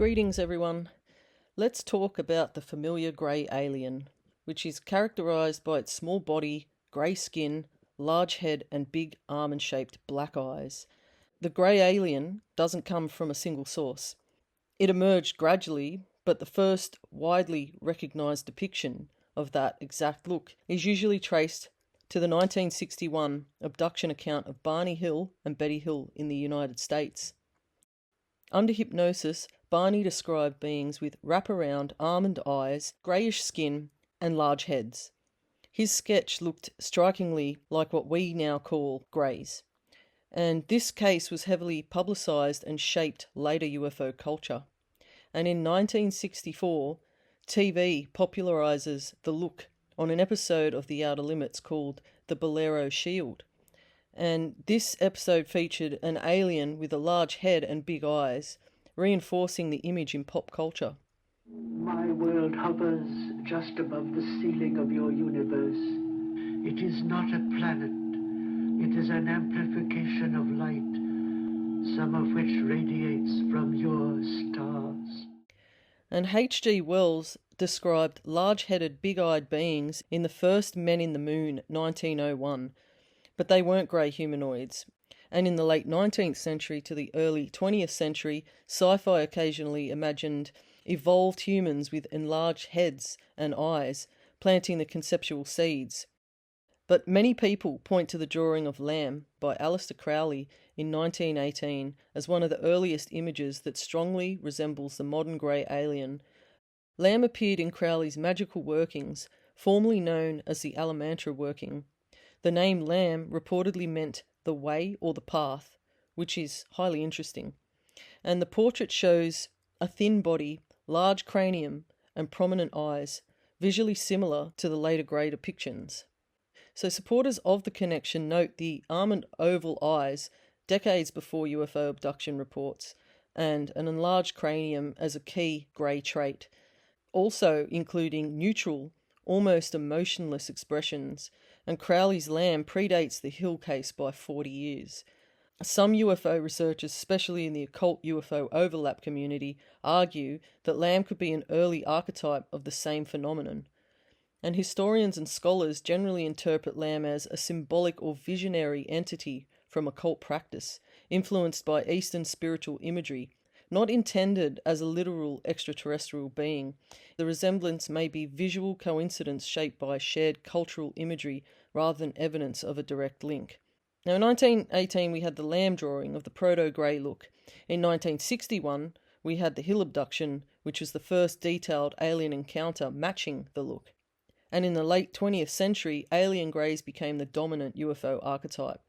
Greetings everyone. Let's talk about the familiar grey alien, which is characterised by its small body, grey skin, large head and big almond-shaped black eyes. The grey alien doesn't come from a single source. It emerged gradually, but the first widely recognised depiction of that exact look is usually traced to the 1961 abduction account of Barney Hill and Betty Hill in the United States. Under hypnosis, Barney described beings with wraparound almond eyes, greyish skin, and large heads. His sketch looked strikingly like what we now call greys, and this case was heavily publicised and shaped later UFO culture. And in 1964, TV popularises the look on an episode of The Outer Limits called The Bolero Shield. And this episode featured an alien with a large head and big eyes, reinforcing the image in pop culture. My world hovers just above the ceiling of your universe. It is not a planet. It is an amplification of light, some of which radiates from your stars. And H.G. Wells described large-headed, big-eyed beings in the first Men in the Moon, 1901, but they weren't grey humanoids. And in the late 19th century to the early 20th century, sci-fi occasionally imagined evolved humans with enlarged heads and eyes, planting the conceptual seeds. But many people point to the drawing of Lamb by Aleister Crowley in 1918 as one of the earliest images that strongly resembles the modern grey alien. Lamb appeared in Crowley's magical workings, formerly known as the Alamantra working. The name Lamb reportedly meant the way or the path, which is highly interesting. And the portrait shows a thin body, large cranium, and prominent eyes, visually similar to the later grey depictions. So supporters of the connection note the almond oval eyes decades before UFO abduction reports, and an enlarged cranium as a key grey trait, also including neutral, almost emotionless expressions, and Crowley's Lamb predates the Hill case by 40 years. Some UFO researchers, especially in the occult UFO overlap community, argue that Lamb could be an early archetype of the same phenomenon. And historians and scholars generally interpret Lamb as a symbolic or visionary entity from occult practice, influenced by Eastern spiritual imagery, not intended as a literal extraterrestrial being. The resemblance may be visual coincidence shaped by shared cultural imagery rather than evidence of a direct link. Now, in 1918, we had the Lamb drawing of the proto-grey look. In 1961, we had the Hill abduction, which was the first detailed alien encounter matching the look. And in the late 20th century, alien greys became the dominant UFO archetype.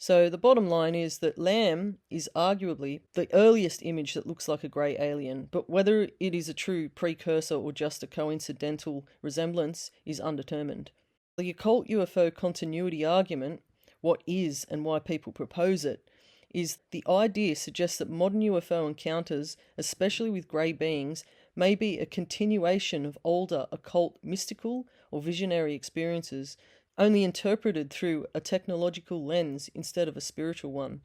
So the bottom line is that Lamb is arguably the earliest image that looks like a grey alien, but whether it is a true precursor or just a coincidental resemblance is undetermined. The occult UFO continuity argument, what is and why people propose it, is the idea suggests that modern UFO encounters, especially with grey beings, may be a continuation of older occult mystical or visionary experiences, only interpreted through a technological lens instead of a spiritual one.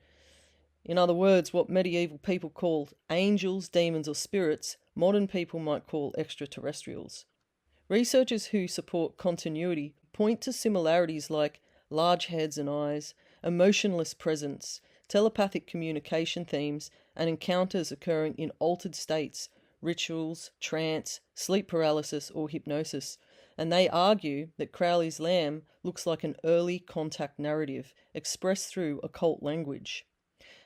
In other words, what medieval people called angels, demons or spirits, modern people might call extraterrestrials. Researchers who support continuity point to similarities like large heads and eyes, emotionless presence, telepathic communication themes, and encounters occurring in altered states, rituals, trance, sleep paralysis or hypnosis. And they argue that Crowley's Lamb looks like an early contact narrative expressed through occult language.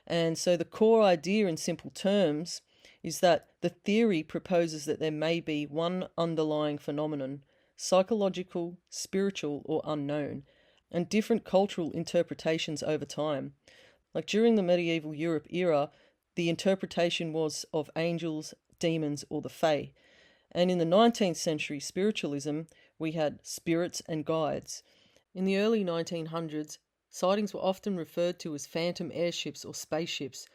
And so the core idea in simple terms is that the theory proposes that there may be one underlying phenomenon, psychological, spiritual or unknown, and different cultural interpretations over time. Like during the medieval Europe era, the interpretation was of angels, demons or the fae. And in the 19th century spiritualism, we had spirits and guides. In the early 1900s, sightings were often referred to as phantom airships or spaceships,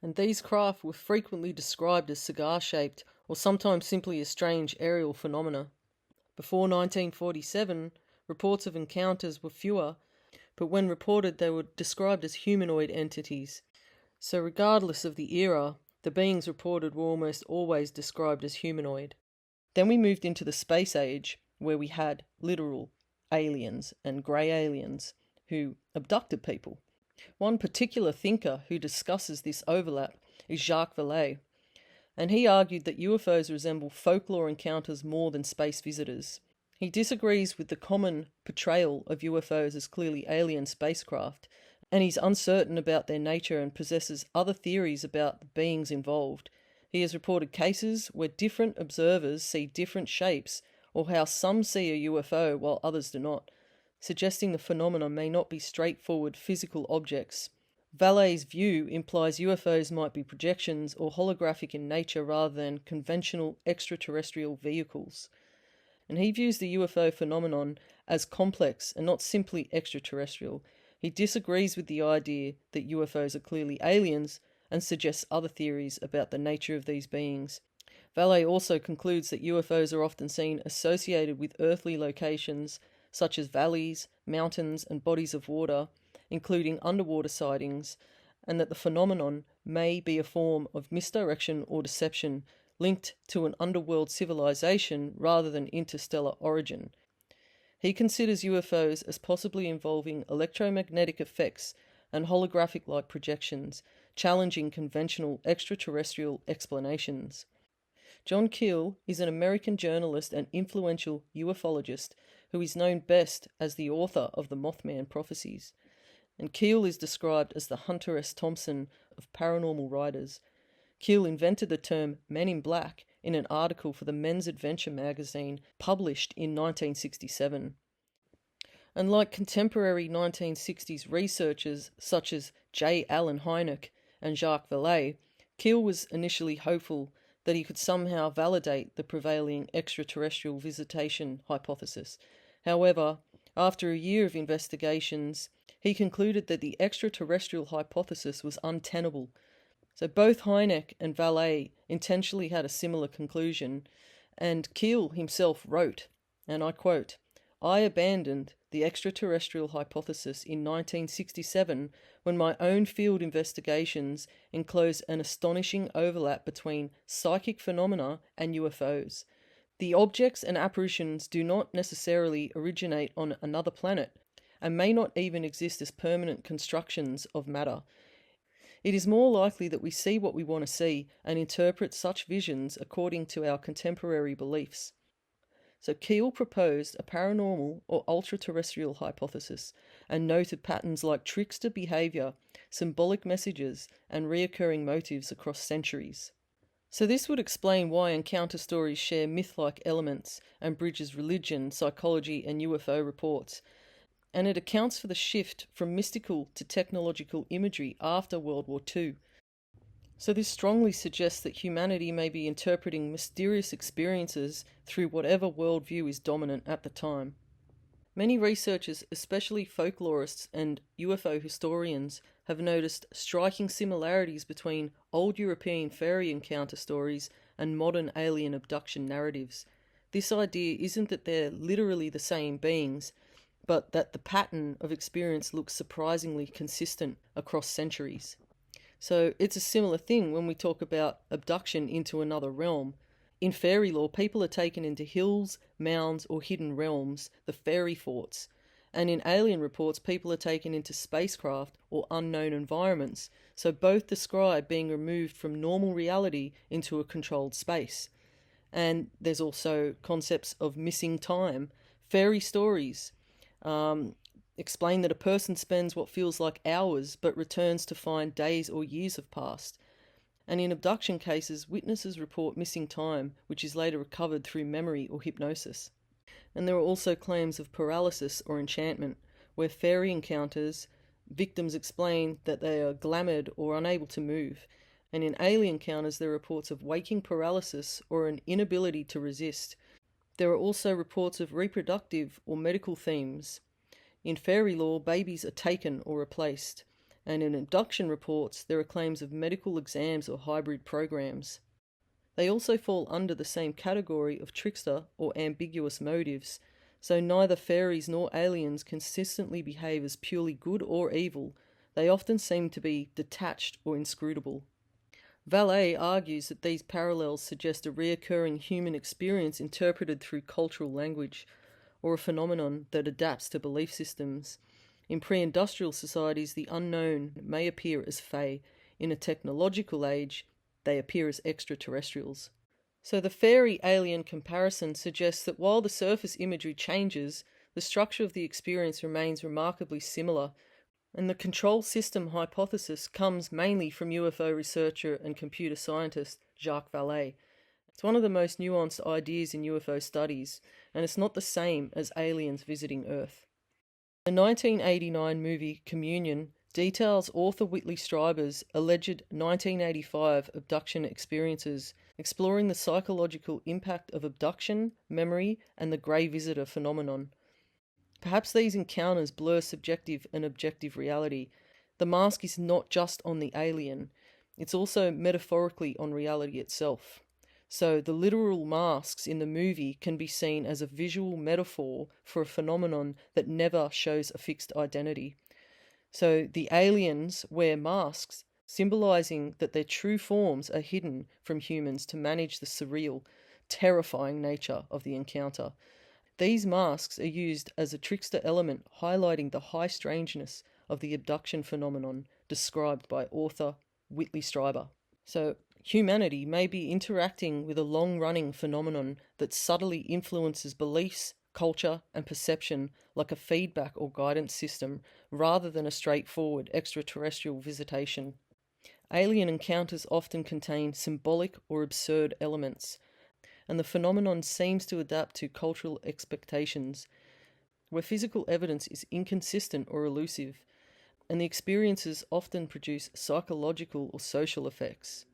and these craft were frequently described as cigar-shaped or sometimes simply as strange aerial phenomena. Before 1947, reports of encounters were fewer, but when reported they were described as humanoid entities. So regardless of the era, The beings reported were almost always described as humanoid. Then we moved into the space age, where we had literal aliens and grey aliens who abducted people. One particular thinker who discusses this overlap is Jacques Vallée, and he argued that UFOs resemble folklore encounters more than space visitors. He disagrees with the common portrayal of UFOs as clearly alien spacecraft, and he's uncertain about their nature and possesses other theories about the beings involved. He has reported cases where different observers see different shapes, or how some see a UFO while others do not, suggesting the phenomena may not be straightforward physical objects. Vallée's view implies UFOs might be projections or holographic in nature rather than conventional extraterrestrial vehicles. And he views the UFO phenomenon as complex and not simply extraterrestrial. He disagrees with the idea that UFOs are clearly aliens and suggests other theories about the nature of these beings. Vallée also concludes that UFOs are often seen associated with earthly locations such as valleys, mountains, and bodies of water, including underwater sightings, and that the phenomenon may be a form of misdirection or deception linked to an underworld civilization rather than interstellar origin. He considers UFOs as possibly involving electromagnetic effects and holographic-like projections, challenging conventional extraterrestrial explanations. John Keel is an American journalist and influential ufologist who is known best as the author of the Mothman prophecies. And Keel is described as the Hunter S. Thompson of paranormal writers. Keel invented the term Men in Black in an article for the Men's Adventure magazine published in 1967. Unlike contemporary 1960s researchers such as J. Allen Hynek and Jacques Vallée, Keel was initially hopeful that he could somehow validate the prevailing extraterrestrial visitation hypothesis. However, after a year of investigations, he concluded that the extraterrestrial hypothesis was untenable. So both Hynek and Vallée intentionally had a similar conclusion, and Keel himself wrote, and I quote, "I abandoned the extraterrestrial hypothesis in 1967 when my own field investigations enclosed an astonishing overlap between psychic phenomena and UFOs. The objects and apparitions do not necessarily originate on another planet, and may not even exist as permanent constructions of matter. It is more likely that we see what we want to see and interpret such visions according to our contemporary beliefs." So Keel proposed a paranormal or ultra-terrestrial hypothesis and noted patterns like trickster behavior, symbolic messages, and reoccurring motives across centuries. So this would explain why encounter stories share myth-like elements and bridges religion, psychology, and UFO reports. And it accounts for the shift from mystical to technological imagery after World War II. So this strongly suggests that humanity may be interpreting mysterious experiences through whatever worldview is dominant at the time. Many researchers, especially folklorists and UFO historians, have noticed striking similarities between old European fairy encounter stories and modern alien abduction narratives. This idea isn't that they're literally the same beings, but that the pattern of experience looks surprisingly consistent across centuries. So it's a similar thing when we talk about abduction into another realm. In fairy lore, people are taken into hills, mounds, or hidden realms, the fairy forts. And in alien reports, people are taken into spacecraft or unknown environments. So both describe being removed from normal reality into a controlled space. And there's also concepts of missing time. Fairy stories explain that a person spends what feels like hours but returns to find days or years have passed. And in abduction cases, witnesses report missing time, which is later recovered through memory or hypnosis. And there are also claims of paralysis or enchantment, where fairy encounters, victims explain that they are glamoured or unable to move. And in alien encounters, there are reports of waking paralysis or an inability to resist. There are also reports of reproductive or medical themes. In fairy lore, babies are taken or replaced. And in abduction reports, there are claims of medical exams or hybrid programs. They also fall under the same category of trickster or ambiguous motives, so neither fairies nor aliens consistently behave as purely good or evil. They often seem to be detached or inscrutable. Vallée argues that these parallels suggest a reoccurring human experience interpreted through cultural language, or a phenomenon that adapts to belief systems. In pre-industrial societies, the unknown may appear as fae. In a technological age, they appear as extraterrestrials. So the fairy-alien comparison suggests that while the surface imagery changes, the structure of the experience remains remarkably similar, and the control system hypothesis comes mainly from UFO researcher and computer scientist Jacques Vallée. It's one of the most nuanced ideas in UFO studies, and it's not the same as aliens visiting Earth. The 1989 movie Communion details author Whitley Strieber's alleged 1985 abduction experiences, exploring the psychological impact of abduction, memory, and the grey visitor phenomenon. Perhaps these encounters blur subjective and objective reality. The mask is not just on the alien, it's also metaphorically on reality itself. So the literal masks in the movie can be seen as a visual metaphor for a phenomenon that never shows a fixed identity. So the aliens wear masks, symbolizing that their true forms are hidden from humans to manage the surreal, terrifying nature of the encounter. These masks are used as a trickster element, highlighting the high strangeness of the abduction phenomenon described by author Whitley Strieber. So humanity may be interacting with a long-running phenomenon that subtly influences beliefs, culture, and perception like a feedback or guidance system, rather than a straightforward extraterrestrial visitation. Alien encounters often contain symbolic or absurd elements, and the phenomenon seems to adapt to cultural expectations, where physical evidence is inconsistent or elusive, and the experiences often produce psychological or social effects.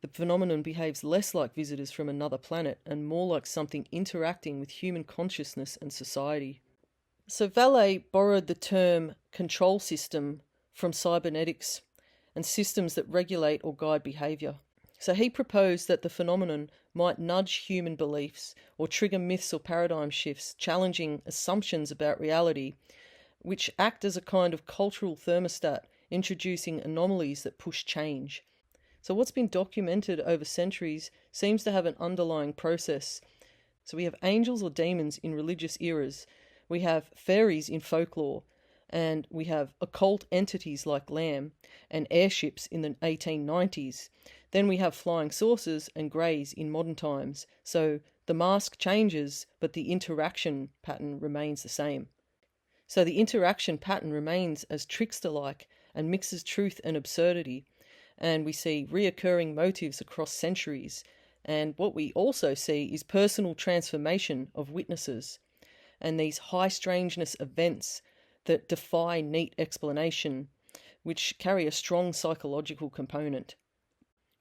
The phenomenon behaves less like visitors from another planet and more like something interacting with human consciousness and society. So Vallée borrowed the term control system from cybernetics and systems that regulate or guide behaviour. So he proposed that the phenomenon might nudge human beliefs or trigger myths or paradigm shifts, challenging assumptions about reality, which act as a kind of cultural thermostat, introducing anomalies that push change. So what's been documented over centuries seems to have an underlying process. So we have angels or demons in religious eras, we have fairies in folklore, and we have occult entities like Lamb and airships in the 1890s. Then we have flying saucers and greys in modern times. So the mask changes, but the interaction pattern remains the same. So the interaction pattern remains as trickster-like and mixes truth and absurdity. And we see reoccurring motives across centuries. And what we also see is personal transformation of witnesses and these high strangeness events that defy neat explanation, which carry a strong psychological component.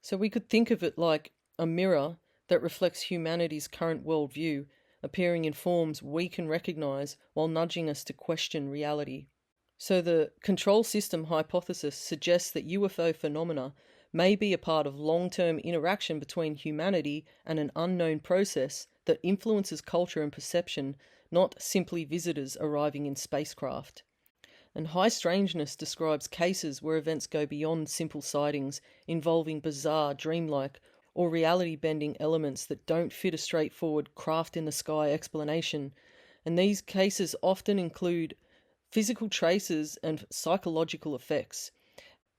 So we could think of it like a mirror that reflects humanity's current worldview, appearing in forms we can recognize while nudging us to question reality. So the control system hypothesis suggests that UFO phenomena may be a part of long-term interaction between humanity and an unknown process that influences culture and perception, not simply visitors arriving in spacecraft. And high strangeness describes cases where events go beyond simple sightings, involving bizarre, dreamlike, or reality-bending elements that don't fit a straightforward craft-in-the-sky explanation. And these cases often include physical traces and psychological effects.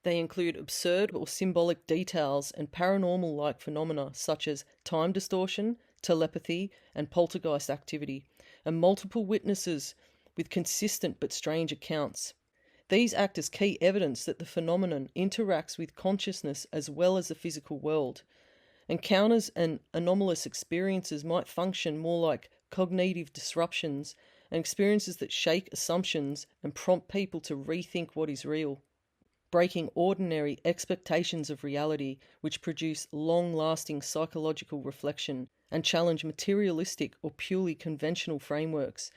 They include absurd or symbolic details and paranormal-like phenomena such as time distortion, telepathy, and poltergeist activity, and multiple witnesses with consistent but strange accounts. These act as key evidence that the phenomenon interacts with consciousness as well as the physical world. Encounters and anomalous experiences might function more like cognitive disruptions and experiences that shake assumptions and prompt people to rethink what is real, breaking ordinary expectations of reality, which produce long-lasting psychological reflection and challenge materialistic or purely conventional frameworks,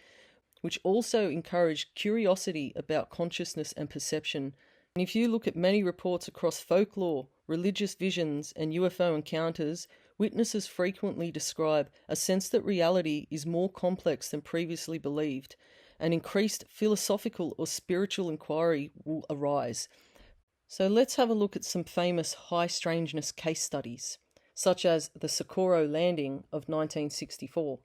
which also encourage curiosity about consciousness and perception. And if you look at many reports across folklore, religious visions, and UFO encounters, witnesses frequently describe a sense that reality is more complex than previously believed, and increased philosophical or spiritual inquiry will arise. So let's have a look at some famous high strangeness case studies, such as the Socorro landing of 1964.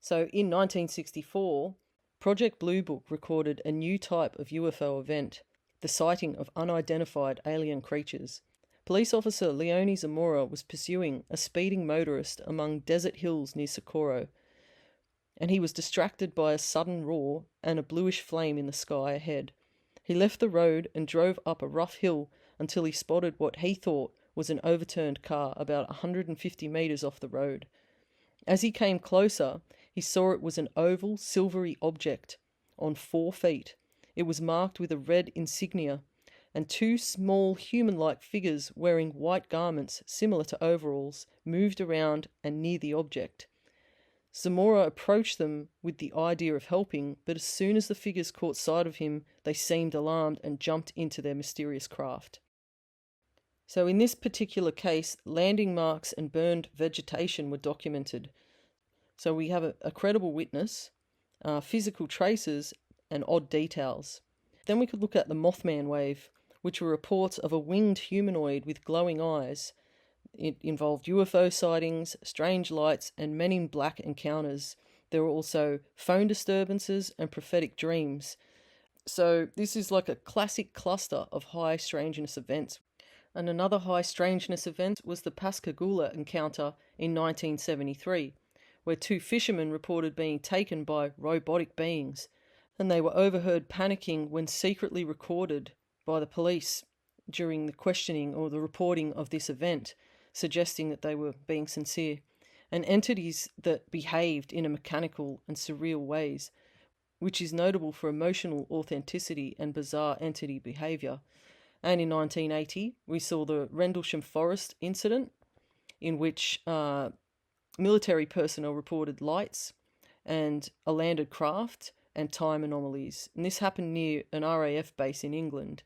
So in 1964, Project Blue Book recorded a new type of UFO event, the sighting of unidentified alien creatures. Police officer Leone Zamora was pursuing a speeding motorist among desert hills near Socorro, and he was distracted by a sudden roar and a bluish flame in the sky ahead. He left the road and drove up a rough hill until he spotted what he thought was an overturned car about 150 meters off the road. As he came closer, he saw it was an oval, silvery object on 4 feet. It was marked with a red insignia, and 2 small human-like figures wearing white garments similar to overalls moved around and near the object. Zamora approached them with the idea of helping, but as soon as the figures caught sight of him, they seemed alarmed and jumped into their mysterious craft. So in this particular case, landing marks and burned vegetation were documented. So we have a credible witness, physical traces, and odd details. Then we could look at the Mothman wave, which were reports of a winged humanoid with glowing eyes. It involved UFO sightings, strange lights, and men in black encounters. There were also phone disturbances and prophetic dreams. So this is like a classic cluster of high strangeness events. And another high strangeness event was the Pascagoula encounter in 1973, where 2 fishermen reported being taken by robotic beings, and they were overheard panicking when secretly recorded by the police during the questioning or the reporting of this event, suggesting that they were being sincere, and entities that behaved in a mechanical and surreal ways, which is notable for emotional authenticity and bizarre entity behaviour. And in 1980, we saw the Rendlesham Forest incident, in which military personnel reported lights and a landed craft and time anomalies. And this happened near an RAF base in England.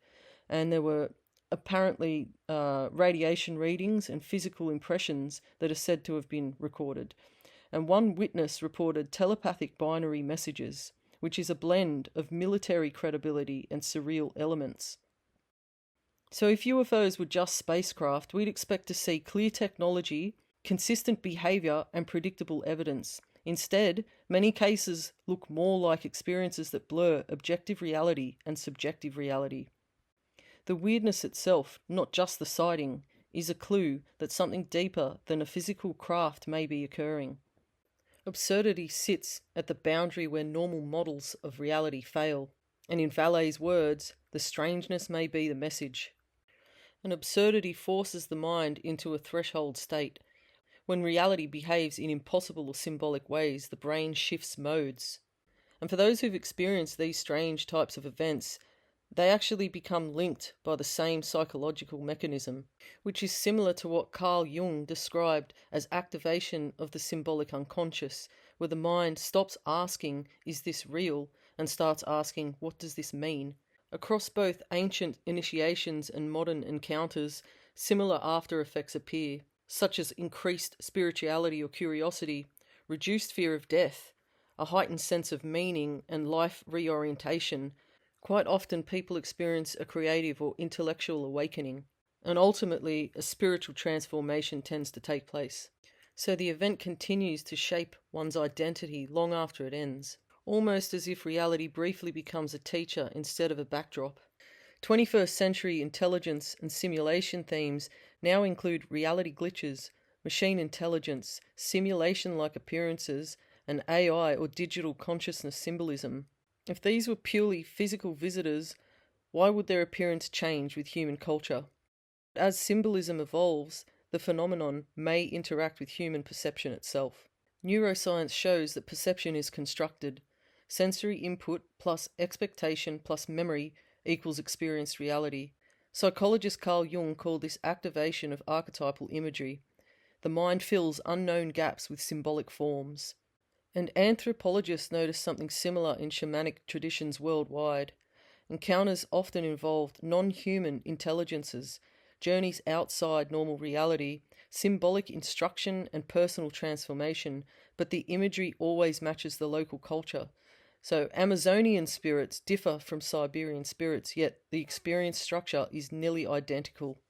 And there were apparently radiation readings and physical impressions that are said to have been recorded. And one witness reported telepathic binary messages, which is a blend of military credibility and surreal elements. So if UFOs were just spacecraft, we'd expect to see clear technology, consistent behaviour, and predictable evidence. Instead, many cases look more like experiences that blur objective reality and subjective reality. The weirdness itself, not just the sighting, is a clue that something deeper than a physical craft may be occurring. Absurdity sits at the boundary where normal models of reality fail, and in Vallée's words, the strangeness may be the message. An absurdity forces the mind into a threshold state. When reality behaves in impossible or symbolic ways, the brain shifts modes. And for those who've experienced these strange types of events, they actually become linked by the same psychological mechanism, which is similar to what Carl Jung described as activation of the symbolic unconscious, where the mind stops asking, "Is this real?" and starts asking, "What does this mean?" Across both ancient initiations and modern encounters, similar after effects appear, such as increased spirituality or curiosity, reduced fear of death, a heightened sense of meaning and life reorientation. Quite often people experience a creative or intellectual awakening, and ultimately a spiritual transformation tends to take place. So the event continues to shape one's identity long after it ends, almost as if reality briefly becomes a teacher instead of a backdrop. 21st century intelligence and simulation themes now include reality glitches, machine intelligence, simulation-like appearances, and AI or digital consciousness symbolism. If these were purely physical visitors, why would their appearance change with human culture? As symbolism evolves, the phenomenon may interact with human perception itself. Neuroscience shows that perception is constructed. Sensory input plus expectation plus memory equals experienced reality. Psychologist Carl Jung called this activation of archetypal imagery. The mind fills unknown gaps with symbolic forms. And anthropologists noticed something similar in shamanic traditions worldwide. Encounters often involved non-human intelligences, journeys outside normal reality, symbolic instruction and personal transformation, but the imagery always matches the local culture. So Amazonian spirits differ from Siberian spirits, yet the experience structure is nearly identical.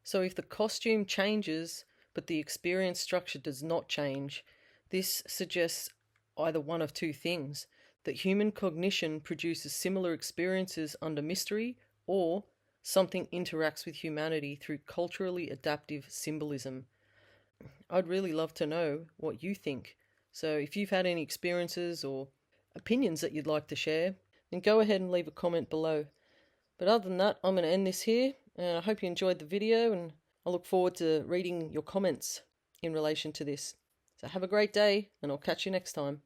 So if the costume changes, but the experience structure does not change, this suggests either one of two things: that human cognition produces similar experiences under mystery, or something interacts with humanity through culturally adaptive symbolism. I'd really love to know what you think. So if you've had any experiences or opinions that you'd like to share, then go ahead and leave a comment below. But other than that, I'm going to end this here, and I hope you enjoyed the video, and I look forward to reading your comments in relation to this. So have a great day, and I'll catch you next time.